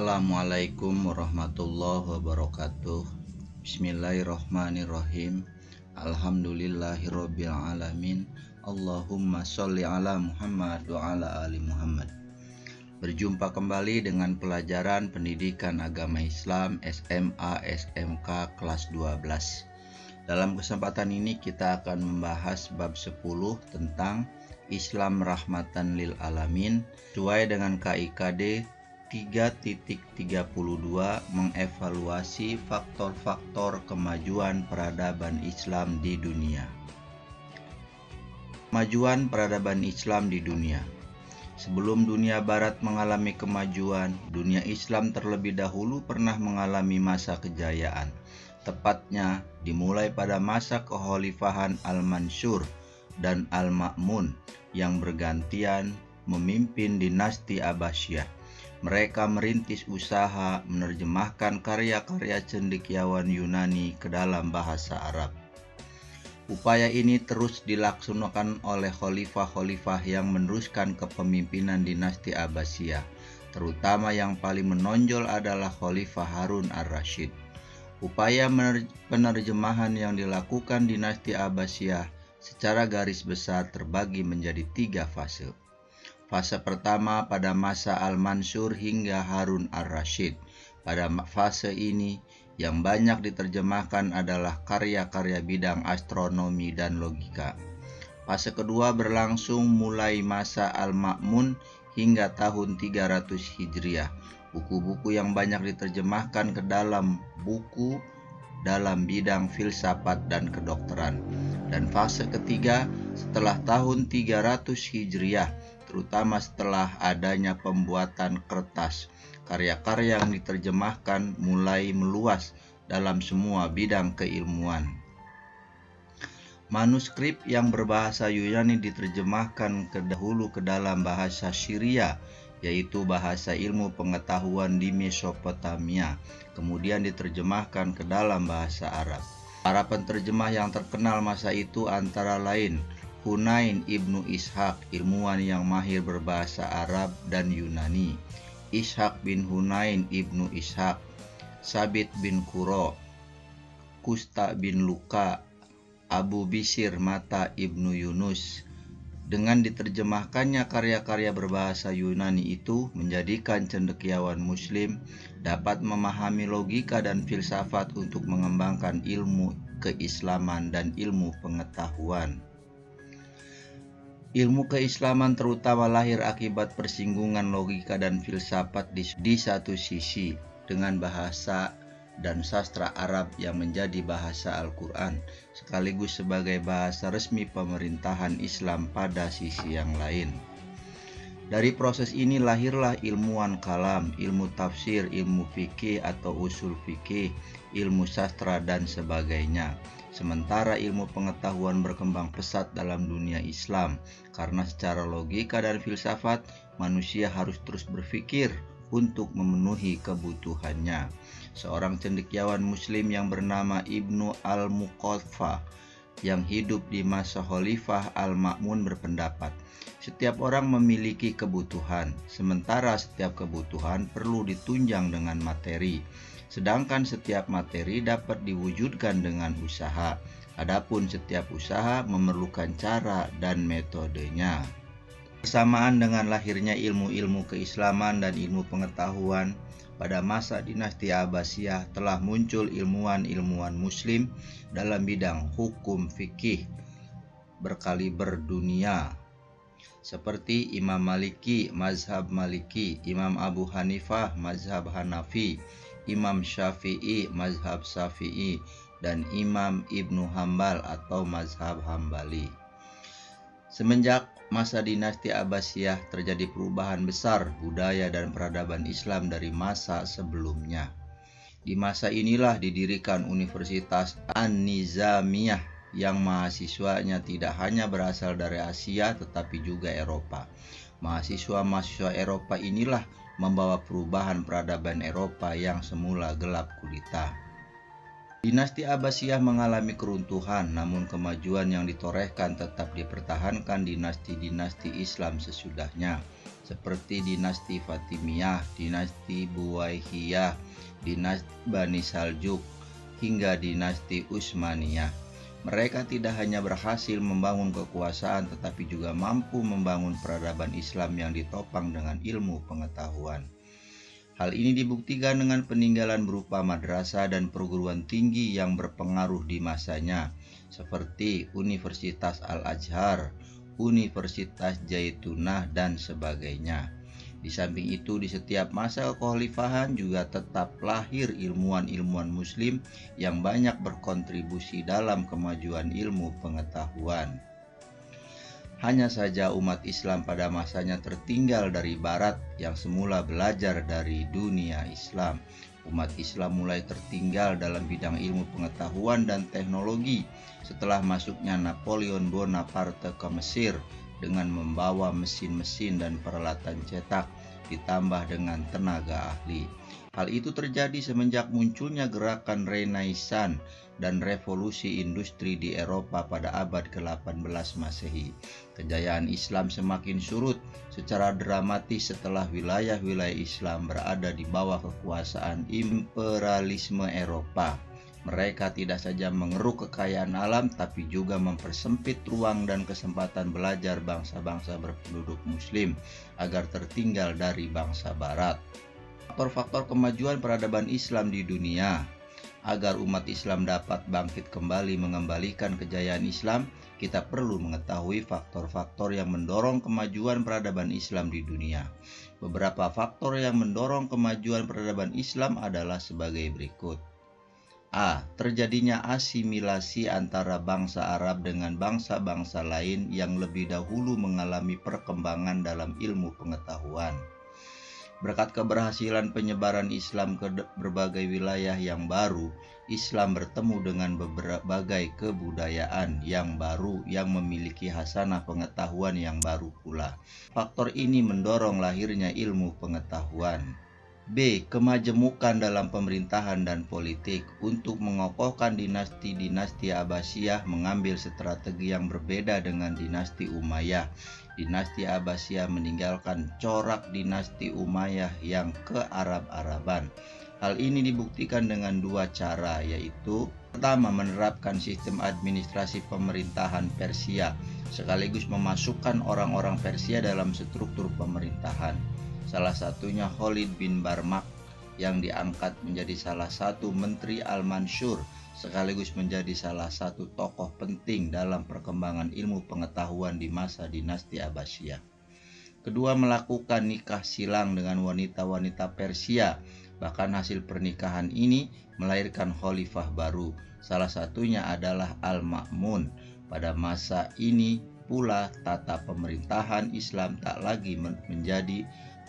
Assalamualaikum warahmatullahi wabarakatuh. Bismillahirrahmanirrahim. Alhamdulillahirabbil alamin. Allahumma sholli ala Muhammad wa ala ali Muhammad. Berjumpa kembali dengan pelajaran pendidikan agama Islam SMA SMK kelas 12. Dalam kesempatan ini kita akan membahas bab 10 tentang Islam rahmatan lil alamin sesuai dengan KIKD 3.32 mengevaluasi faktor-faktor kemajuan peradaban Islam di dunia. Kemajuan peradaban Islam di dunia. Sebelum dunia barat mengalami kemajuan, dunia Islam terlebih dahulu pernah mengalami masa kejayaan. Tepatnya dimulai pada masa kekhalifahan Al-Mansur dan Al-Ma'mun yang bergantian memimpin dinasti Abbasiyah. Mereka merintis usaha menerjemahkan karya-karya cendekiawan Yunani ke dalam bahasa Arab. Upaya ini terus dilaksanakan oleh khalifah-khalifah yang meneruskan kepemimpinan dinasti Abbasiyah. Terutama yang paling menonjol adalah Khalifah Harun ar-Rasyid. Upaya penerjemahan yang dilakukan dinasti Abbasiyah secara garis besar terbagi menjadi 3 fase. Fase pertama pada masa Al-Mansur hingga Harun ar-Rasyid. Pada fase ini yang banyak diterjemahkan adalah karya-karya bidang astronomi dan logika. Fase kedua berlangsung mulai masa Al-Ma'mun hingga tahun 300 Hijriah. Buku-buku yang banyak diterjemahkan ke dalam buku dalam bidang filsafat dan kedokteran. Dan fase ketiga setelah tahun 300 Hijriah, terutama setelah adanya pembuatan kertas, karya-karya yang diterjemahkan mulai meluas dalam semua bidang keilmuan. Manuskrip yang berbahasa Yunani diterjemahkan dahulu ke dalam bahasa Syria, yaitu bahasa ilmu pengetahuan di Mesopotamia, kemudian diterjemahkan ke dalam bahasa Arab. Para penterjemah yang terkenal masa itu antara lain Hunain ibnu Ishaq, ilmuwan yang mahir berbahasa Arab dan Yunani, Ishaq bin Hunain ibnu Ishaq, Sabit bin Quro, Kusta bin Luka, Abu Bisir Mata ibnu Yunus. Dengan diterjemahkannya karya-karya berbahasa Yunani itu menjadikan cendekiawan Muslim dapat memahami logika dan filsafat untuk mengembangkan ilmu keislaman dan ilmu pengetahuan. Ilmu keislaman terutama lahir akibat persinggungan logika dan filsafat di satu sisi dengan bahasa dan sastra Arab yang menjadi bahasa Al-Quran, sekaligus sebagai bahasa resmi pemerintahan Islam pada sisi yang lain. Dari proses ini lahirlah ilmuwan kalam, ilmu tafsir, ilmu fikih atau usul fikih, ilmu sastra dan sebagainya. Sementara ilmu pengetahuan berkembang pesat dalam dunia Islam, karena secara logika dan filsafat manusia harus terus berpikir untuk memenuhi kebutuhannya. Seorang cendekiawan Muslim yang bernama Ibnu al-Muqaffa yang hidup di masa Khalifah Al-Ma'mun berpendapat, setiap orang memiliki kebutuhan, sementara setiap kebutuhan perlu ditunjang dengan materi. Sedangkan setiap materi dapat diwujudkan dengan usaha. Adapun setiap usaha memerlukan cara dan metodenya. Bersamaan dengan lahirnya ilmu-ilmu keislaman dan ilmu pengetahuan, pada masa dinasti Abbasiyah telah muncul ilmuwan-ilmuwan Muslim dalam bidang hukum fikih berkaliber dunia, seperti Imam Maliki, mazhab Maliki, Imam Abu Hanifah, mazhab Hanafi, Imam Syafi'i, mazhab Syafi'i, dan Imam Ibnu Hambal atau mazhab Hambali. Semenjak masa dinasti Abbasiyah terjadi perubahan besar budaya dan peradaban Islam dari masa sebelumnya. Di masa inilah didirikan Universitas An-Nizamiyah yang mahasiswanya tidak hanya berasal dari Asia tetapi juga Eropa. Mahasiswa-mahasiswa Eropa inilah membawa perubahan peradaban Eropa yang semula gelap gulita. Dinasti Abbasiyah mengalami keruntuhan, namun kemajuan yang ditorehkan tetap dipertahankan dinasti-dinasti Islam sesudahnya. seperti dinasti Fatimiyah, dinasti Buwaihiyah, dinasti Bani Saljuk, hingga dinasti Utsmaniyah. Mereka tidak hanya berhasil membangun kekuasaan tetapi juga mampu membangun peradaban Islam yang ditopang dengan ilmu pengetahuan. Hal ini dibuktikan dengan peninggalan berupa madrasah dan perguruan tinggi yang berpengaruh di masanya, seperti Universitas Al-Azhar, Universitas Zaitunah, dan sebagainya. Di samping itu, di setiap masa kekhalifahan juga tetap lahir ilmuwan-ilmuwan muslim yang banyak berkontribusi dalam kemajuan ilmu pengetahuan. Hanya saja umat Islam pada masanya tertinggal dari Barat yang semula belajar dari dunia Islam. Umat Islam mulai tertinggal dalam bidang ilmu pengetahuan dan teknologi setelah masuknya Napoleon Bonaparte ke Mesir dengan membawa mesin-mesin dan peralatan cetak ditambah dengan tenaga ahli. Hal itu terjadi semenjak munculnya gerakan Renaissance dan revolusi industri di Eropa pada abad ke-18 Masehi. Kejayaan Islam semakin surut secara dramatis setelah wilayah-wilayah Islam berada di bawah kekuasaan imperialisme Eropa. Mereka tidak saja mengeruk kekayaan alam, tapi juga mempersempit ruang dan kesempatan belajar bangsa-bangsa berpenduduk Muslim agar tertinggal dari bangsa Barat. Faktor-faktor kemajuan peradaban Islam di dunia. Agar umat Islam dapat bangkit kembali mengembalikan kejayaan Islam, kita perlu mengetahui faktor-faktor yang mendorong kemajuan peradaban Islam di dunia. Beberapa faktor yang mendorong kemajuan peradaban Islam adalah sebagai berikut. A. Terjadinya asimilasi antara bangsa Arab dengan bangsa-bangsa lain yang lebih dahulu mengalami perkembangan dalam ilmu pengetahuan. Berkat keberhasilan penyebaran Islam ke berbagai wilayah yang baru, Islam bertemu dengan berbagai kebudayaan yang baru yang memiliki hasanah pengetahuan yang baru pula. Faktor ini mendorong lahirnya ilmu pengetahuan. B. Kemajemukan dalam pemerintahan dan politik. Untuk mengokohkan dinasti-dinasti Abbasiyah mengambil strategi yang berbeda dengan dinasti Umayyah. Dinasti Abbasiyah meninggalkan corak dinasti Umayyah yang ke-Arab-Araban. Hal ini dibuktikan dengan dua cara, yaitu pertama, menerapkan sistem administrasi pemerintahan Persia sekaligus memasukkan orang-orang Persia dalam struktur pemerintahan. Salah satunya Khalid bin Barmak yang diangkat menjadi salah satu menteri Al-Mansur sekaligus menjadi salah satu tokoh penting dalam perkembangan ilmu pengetahuan di masa dinasti Abbasiyah. Kedua, melakukan nikah silang dengan wanita-wanita Persia. Bahkan hasil pernikahan ini melahirkan khalifah baru. Salah satunya adalah Al-Ma'mun. Pada masa ini pula tata pemerintahan Islam tak lagi menjadi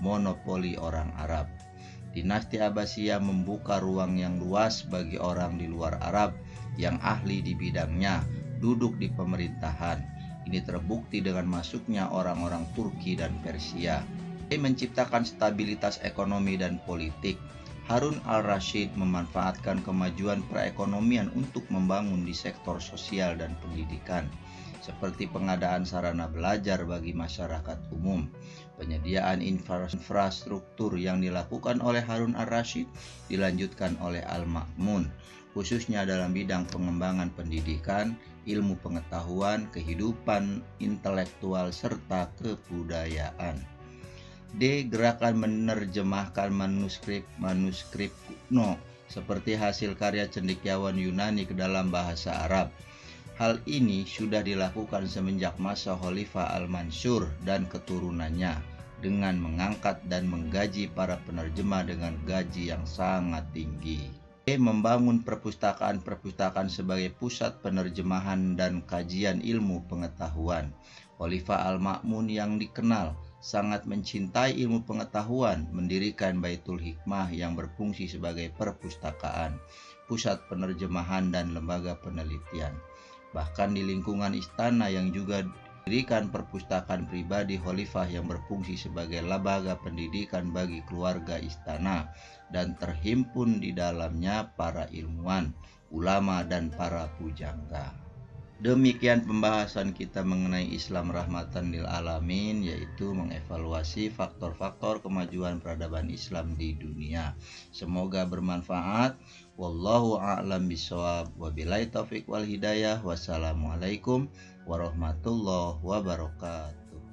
monopoli orang Arab. Dinasti Abbasiyah membuka ruang yang luas bagi orang di luar Arab yang ahli di bidangnya duduk di pemerintahan. Ini terbukti dengan masuknya orang-orang Turki dan Persia. Ini menciptakan stabilitas ekonomi dan politik. Harun al-Rashid memanfaatkan kemajuan perekonomian untuk membangun di sektor sosial dan pendidikan, seperti pengadaan sarana belajar bagi masyarakat umum. Penyediaan infrastruktur yang dilakukan oleh Harun al-Rashid dilanjutkan oleh Al-Ma'mun, khususnya dalam bidang pengembangan pendidikan, ilmu pengetahuan, kehidupan intelektual, serta kebudayaan. D. Gerakan menerjemahkan manuskrip kuno seperti hasil karya cendekiawan Yunani ke dalam bahasa Arab. Hal ini sudah dilakukan semenjak masa Khalifah Al-Mansur dan keturunannya dengan mengangkat dan menggaji para penerjemah dengan gaji yang sangat tinggi. Membangun perpustakaan-perpustakaan sebagai pusat penerjemahan dan kajian ilmu pengetahuan. Khalifah Al-Ma'mun yang dikenal sangat mencintai ilmu pengetahuan, mendirikan Baitul Hikmah yang berfungsi sebagai perpustakaan, pusat penerjemahan dan lembaga penelitian. Bahkan di lingkungan istana yang juga didirikan perpustakaan pribadi khalifah yang berfungsi sebagai lembaga pendidikan bagi keluarga istana dan terhimpun di dalamnya para ilmuwan, ulama, dan para pujangga. Demikian pembahasan kita mengenai Islam rahmatan lil alamin, yaitu mengevaluasi faktor-faktor kemajuan peradaban Islam di dunia. Semoga bermanfaat. Wallahu a'lam bishawab. Wabillahi taufik wal hidayah. Wassalamualaikum warahmatullahi wabarakatuh.